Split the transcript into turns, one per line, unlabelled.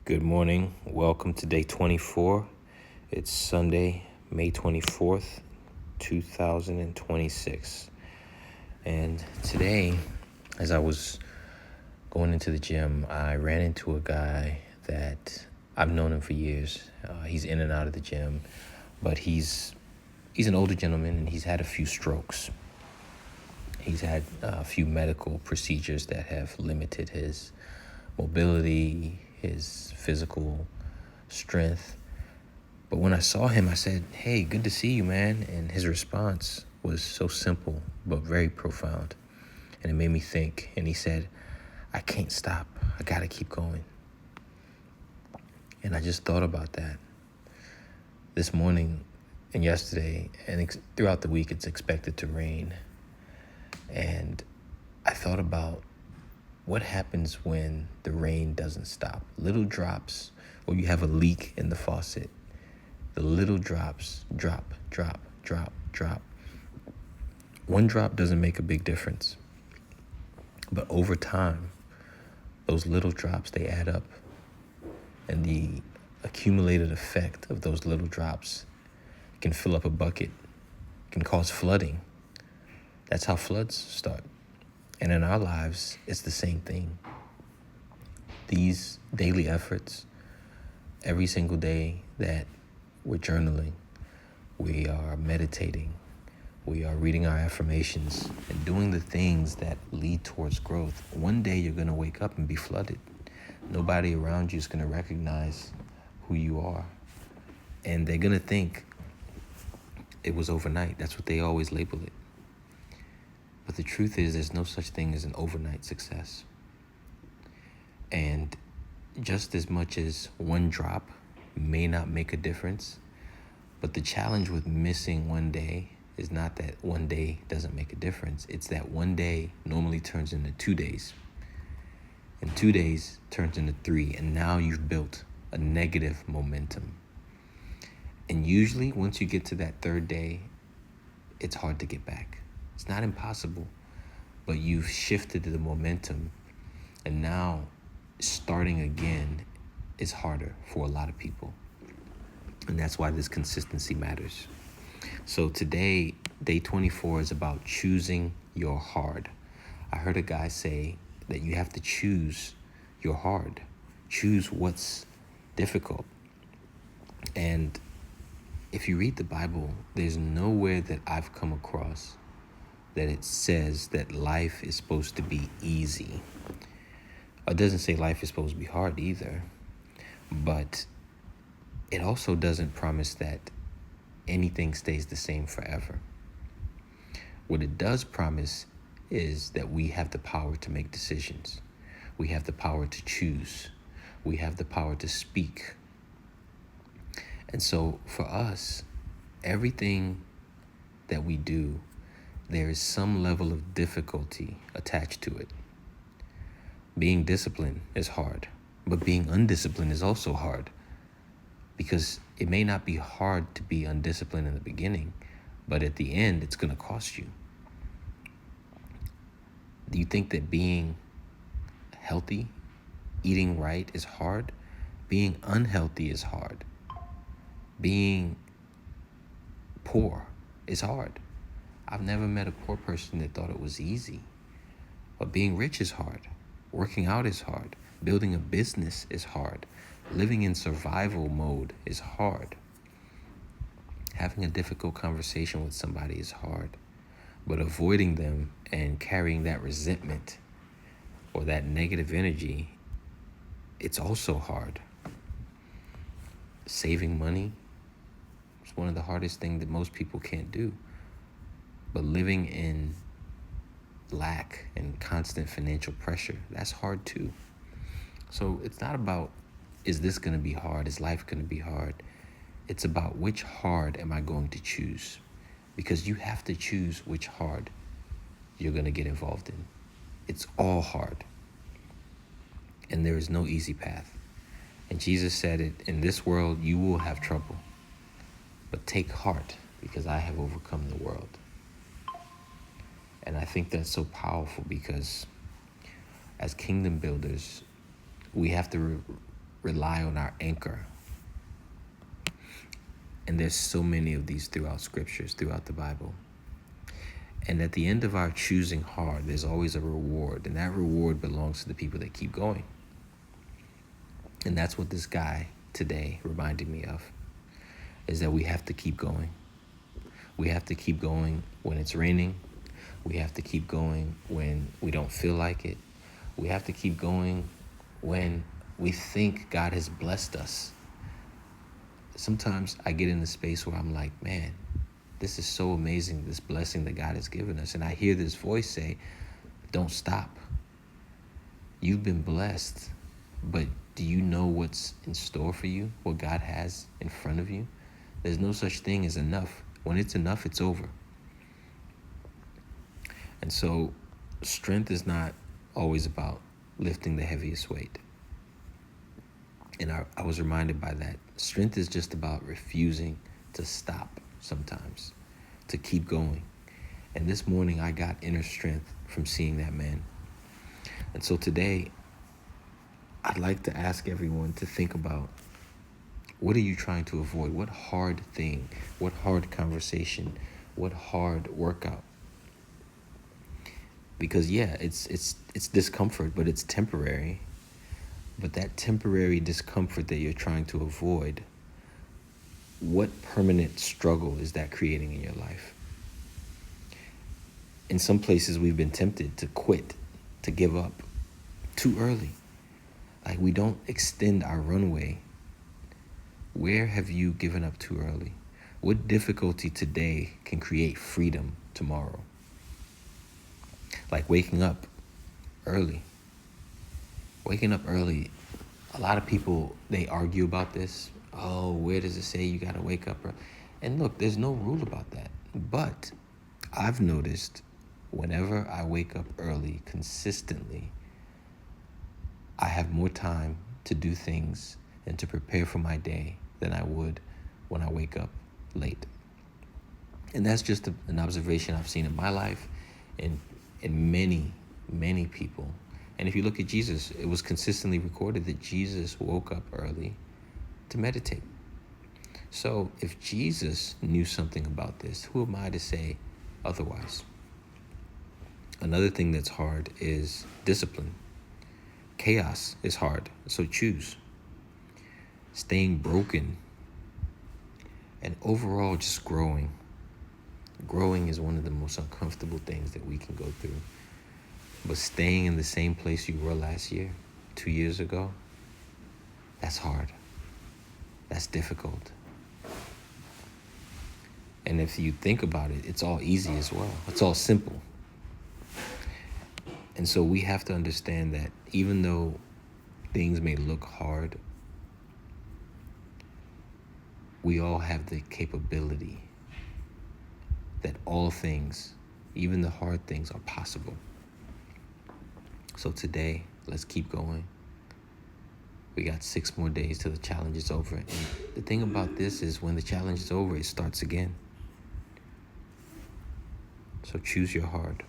Good morning. Welcome to day 24. It's Sunday, May 24th, 2026. And today, as I was going into the gym, I ran into a guy that I've known him for years. He's in and out of the gym, but he's an older gentleman and he's had a few strokes. He's had a few medical procedures that have limited his mobility, his physical strength. But when I saw him, I said, "Hey, good to see you, man." And his response was so simple, but very profound. And it made me think. And he said, "I can't stop. I got to keep going." And I just thought about that. This morning and yesterday and throughout the week, it's expected to rain. And I thought about what happens when the rain doesn't stop. Little drops, or you have a leak in the faucet. The little drops drop, drop, drop, drop. One drop doesn't make a big difference. But over time, those little drops, they add up. And the accumulated effect of those little drops can fill up a bucket, can cause flooding. That's how floods start. And in our lives, it's the same thing. These daily efforts, every single day that we're journaling, we are meditating, we are reading our affirmations and doing the things that lead towards growth. One day you're going to wake up and be flooded. Nobody around you is going to recognize who you are. And they're going to think it was overnight. That's what they always label it. But the truth is, there's no such thing as an overnight success. And just as much as one drop may not make a difference, but the challenge with missing one day is not that one day doesn't make a difference. It's that one day normally turns into 2 days. And 2 days turns into 3. And now you've built a negative momentum. And usually once you get to that third day, it's hard to get back. It's not impossible, but you've shifted the momentum, and now starting again is harder for a lot of people. And that's why this consistency matters. So today, day 24 is about choosing your hard. I heard a guy say that you have to choose your hard. Choose what's difficult. And if you read the Bible, there's nowhere that I've come across that it says that life is supposed to be easy. It doesn't say life is supposed to be hard either, but it also doesn't promise that anything stays the same forever. What it does promise is that we have the power to make decisions. We have the power to choose. We have the power to speak. And so for us, everything that we do, there is some level of difficulty attached to it. Being disciplined is hard, but being undisciplined is also hard, because it may not be hard to be undisciplined in the beginning, but at the end, it's going to cost you. Do you think that being healthy, eating right is hard? Being unhealthy is hard. Being poor is hard. I've never met a poor person that thought it was easy. But being rich is hard. Working out is hard. Building a business is hard. Living in survival mode is hard. Having a difficult conversation with somebody is hard. But avoiding them and carrying that resentment or that negative energy, it's also hard. Saving money is one of the hardest things that most people can't do. But living in lack and constant financial pressure, that's hard too. So it's not about, is this going to be hard? Is life going to be hard? It's about which hard am I going to choose? Because you have to choose which hard you're going to get involved in. It's all hard. And there is no easy path. And Jesus said it, in this world you will have trouble. But take heart, because I have overcome the world. And I think that's so powerful, because as kingdom builders, we have to rely on our anchor. And there's so many of these throughout scriptures, throughout the Bible. And at the end of our choosing hard, there's always a reward. And that reward belongs to the people that keep going. And that's what this guy today reminded me of, is that we have to keep going. We have to keep going when it's raining. We have to keep going when we don't feel like it. We have to keep going when we think God has blessed us. Sometimes I get in the space where I'm like, man, this is so amazing, this blessing that God has given us. And I hear this voice say, don't stop. You've been blessed, but do you know what's in store for you? What God has in front of you? There's no such thing as enough. When it's enough, it's over. And so strength is not always about lifting the heaviest weight. And I was reminded by that. Strength is just about refusing to stop sometimes, to keep going. And this morning I got inner strength from seeing that man. And so today, I'd like to ask everyone to think about, what are you trying to avoid? What hard thing? What hard conversation? What hard workout? Because yeah, it's discomfort, but it's temporary. But that temporary discomfort that you're trying to avoid, what permanent struggle is that creating in your life? In some places, we've been tempted to quit, to give up too early. Like, we don't extend our runway. Where have you given up too early? What difficulty today can create freedom tomorrow? Like waking up early. Waking up early, a lot of people, they argue about this. Oh, where does it say you got to wake up early? And look, there's no rule about that. But I've noticed whenever I wake up early consistently, I have more time to do things and to prepare for my day than I would when I wake up late. And that's just an observation I've seen in my life and in many, many people. And if you look at Jesus, it was consistently recorded that Jesus woke up early to meditate. So if Jesus knew something about this, who am I to say otherwise? Another thing that's hard is discipline. Chaos is hard, so choose. Staying broken and overall just growing. Growing is one of the most uncomfortable things that we can go through. But staying in the same place you were last year, 2 years ago, that's hard. That's difficult. And if you think about it, it's all easy as well. It's all simple. And so we have to understand that even though things may look hard, we all have the capability that all things, even the hard things, are possible. So today, let's keep going. We got 6 more days till the challenge is over. And the thing about this is when the challenge is over, it starts again. So choose your hard.